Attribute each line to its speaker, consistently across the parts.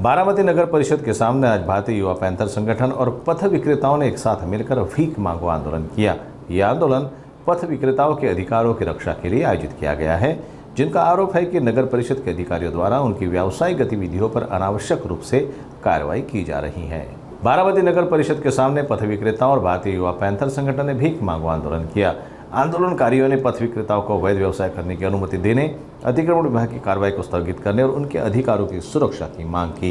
Speaker 1: बारामती नगर परिषद के सामने आज भारतीय युवा पैंथर संगठन और पथ विक्रेताओं ने एक साथ मिलकर भीख मांगो आंदोलन किया। यह आंदोलन पथ विक्रेताओं के अधिकारों की रक्षा के लिए आयोजित किया गया है, जिनका आरोप है कि नगर परिषद के अधिकारियों द्वारा उनकी व्यावसायिक गतिविधियों पर अनावश्यक रूप से कार्रवाई की जा रही है। बारामती नगर परिषद के सामने पथ विक्रेताओं और भारतीय युवा पैंथर संगठन ने भीख मांगो आंदोलन किया। आंदोलनकारियों ने पथ विक्रेताओं को अवैध व्यवसाय करने की अनुमति देने, अतिक्रमण विभाग की कार्रवाई को स्थगित करने और उनके अधिकारों की सुरक्षा की मांग की।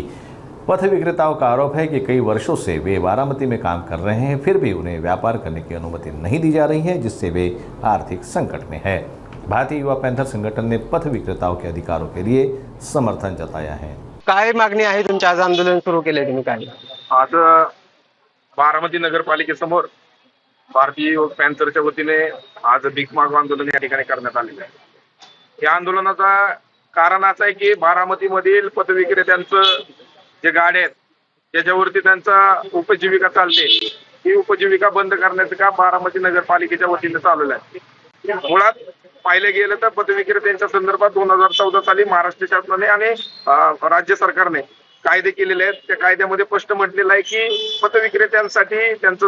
Speaker 1: पथ विक्रेताओं का आरोप है कि कई वर्षों से वे बारामती में काम कर रहे हैं, फिर भी उन्हें व्यापार करने की अनुमति नहीं दी जा रही है, जिससे वे आर्थिक संकट में है। भारतीय युवा पैंथर संगठन ने पथ विक्रेताओं के अधिकारों के लिए समर्थन जताया है।
Speaker 2: काय मागणी आहे तुमच्या? आज आंदोलन सुरू केले तुम्ही काय?
Speaker 3: आज बारामती नगरपालिकेसमोर भारतीय युवक पॅन्थरच्या वतीने आज भीक मागो आंदोलन या ठिकाणी करण्यात आलेलं आहे। या आंदोलनाचा कारण असं आहे की बारामतीमधील पथविक्रेत्यांचं जे गाड्या आहेत त्याच्यावरती त्यांचा उपजीविका चालते, ही उपजीविका बंद करण्याचं काम बारामती नगरपालिकेच्या वतीने चालवलं आहे। मुळात पाहिले गेलं तर पथविक्रेत्यांच्या संदर्भात 2014 साली महाराष्ट्र शासनाने आणि राज्य सरकारने कायदे केलेले आहेत। त्या कायद्यामध्ये स्पष्ट म्हटलेलं आहे की पथविक्रेत्यांसाठी त्यांचं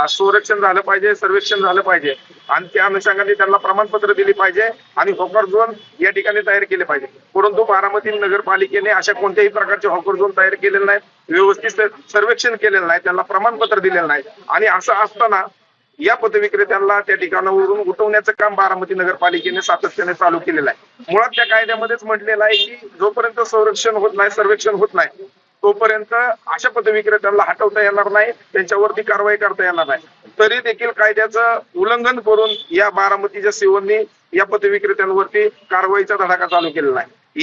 Speaker 3: संरक्षण झालं पाहिजे, सर्वेक्षण झालं पाहिजे आणि त्या अनुषंगाने त्यांना प्रमाणपत्र दिली पाहिजे आणि हॉकर झोन या ठिकाणी तयार केले पाहिजे। परंतु बारामती नगरपालिकेने अशा कोणत्याही प्रकारचे हॉकर झोन तयार केलेले नाहीत, व्यवस्थित सर्वेक्षण केलेलं नाही, त्यांना प्रमाणपत्र दिलेलं नाही आणि असं असताना या पथविक्रेत्यांना त्या ठिकाणावरून उठवण्याचं काम बारामती नगरपालिकेने सातत्याने चालू केलेलं आहे। मुळात त्या कायद्यामध्येच म्हटलेलं आहे की जोपर्यंत संरक्षण होत नाही, सर्वेक्षण होत नाही, तोपर्यंत अशा पथविक्रेत्यांना हटवता येणार नाही, त्यांच्यावरती कारवाई करता येणार नाही। तरी देखील कायद्याचं उल्लंघन करून या बारामतीच्या सीओनी या पथविक्रेत्यांवरती कारवाईचा धडाका चालू केलेला आहे।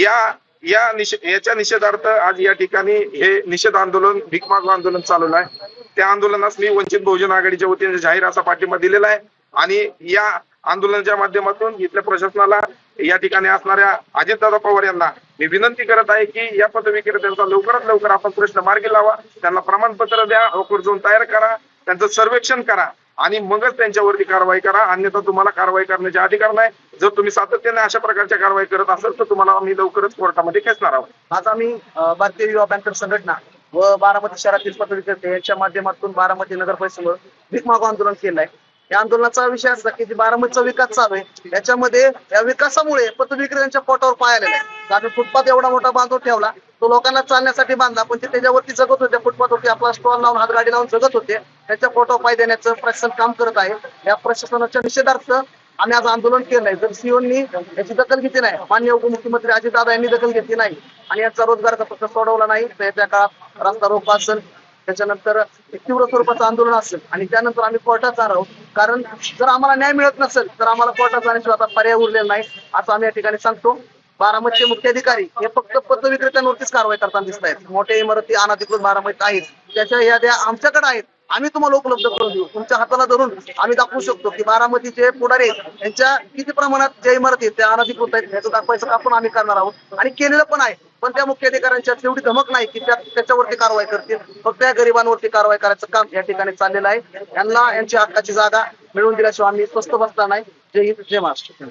Speaker 3: याच्या निषेधार्थ आज या ठिकाणी हे निषेध आंदोलन, भीक मागो आंदोलन चालवलं आहे। त्या आंदोलनास मी वंचित बहुजन आघाडीच्या वतीने जाहीर असा पाठिंबा दिलेला आहे आणि या आंदोलनाच्या माध्यमातून इथल्या प्रशासनाला, या ठिकाणी असणाऱ्या अजितदादा पवार यांना मी विनंती करत आहे की या पथविक्रेत्यांचा लवकरात लवकर आपण प्रश्न मार्गी लावा, त्यांना प्रमाणपत्र द्या, हॉकर झोन तयार करा, त्यांचं सर्वेक्षण करा आणि मगच त्यांच्यावरती कारवाई करा, अन्यथा तुम्हाला कारवाई करण्याचे अधिकार नाही। जर तुम्ही सातत्याने अशा प्रकारच्या कारवाई करत असाल तर तुम्हाला आम्ही लवकरच कोर्टामध्ये खेचणार आहोत।
Speaker 2: आज आम्ही भारतीय युवा पॅंथर संघटना व बारामती शहरातील पथ विक्रेते यांच्या माध्यमातून बारामती नगर परिषदेवर भीक मागो आंदोलन केलंय। या आंदोलनाचा विषय असा की बारामतीचा विकास चालू आहे, याच्यामध्ये या विकासामुळे पथ विक्रेत्यांच्या पोटावर पाय आलेला आहे। आम्ही फुटपाथ एवढा मोठा बांधून ठेवला, तो लोकांना चालण्यासाठी बांधला, पण ते त्याच्यावरती जगत होते, फुटपाथवरती आपला स्टॉल लावून, हातगाडी लावून जगत होते, त्याच्या पोटावर पाय देण्याचं प्रशासन काम करत आहे। या प्रशासनाच्या निषेधार्थ आम्ही आज आंदोलन केलंय। जर सीओनी याची दखल घेतली नाही, माननीय उपमुख्यमंत्री अजितदादा यांनी दखल घेतली नाही आणि यांचा रोजगाराचा प्रश्न सोडवला नाही तर येत्या काळात रस्ता रोको असेल, त्याच्यानंतर एक तीव्र स्वरूपाचं आंदोलन असेल आणि त्यानंतर आम्ही कोर्टात जाणार आहोत। कारण जर आम्हाला न्याय मिळत नसेल तर आम्हाला कोर्टात जाण्याशिवाय आता पर्याय उरलेला नाही, असं आम्ही या ठिकाणी सांगतो। बारामतीचे मुख्य अधिकारी हे फक्त पथ विक्रेत्यांवरतीच कारवाई करताना दिसत आहेत। मोठ्या इमारती अनधिकृत बारामतीत आहेत, त्याच्या याद्या आमच्याकडे आहेत, आम्ही तुम्हाला उपलब्ध करून देऊ। तुमच्या हाताला धरून आम्ही दाखवू शकतो की बारामतीचे पुढारी यांच्या किती प्रमाणात ज्या इमारती त्या अनधिकृत आहेत, याचं दाखवायचं काम पण आम्ही करणार आहोत आणि केलेलं पण आहे। पण त्या मुख्य अधिकाऱ्यांच्या तेवढी धमक नाही की त्याच्यावरती कारवाई करतील, फक्त त्या गरिबांवरती कारवाई करायचं काम या ठिकाणी चाललेलं आहे। यांना यांची हक्काची जागा मिळवून दिल्याशिवाय आम्ही स्वस्थ बसणार नाही। जय हिंद, जय महाराष्ट्र।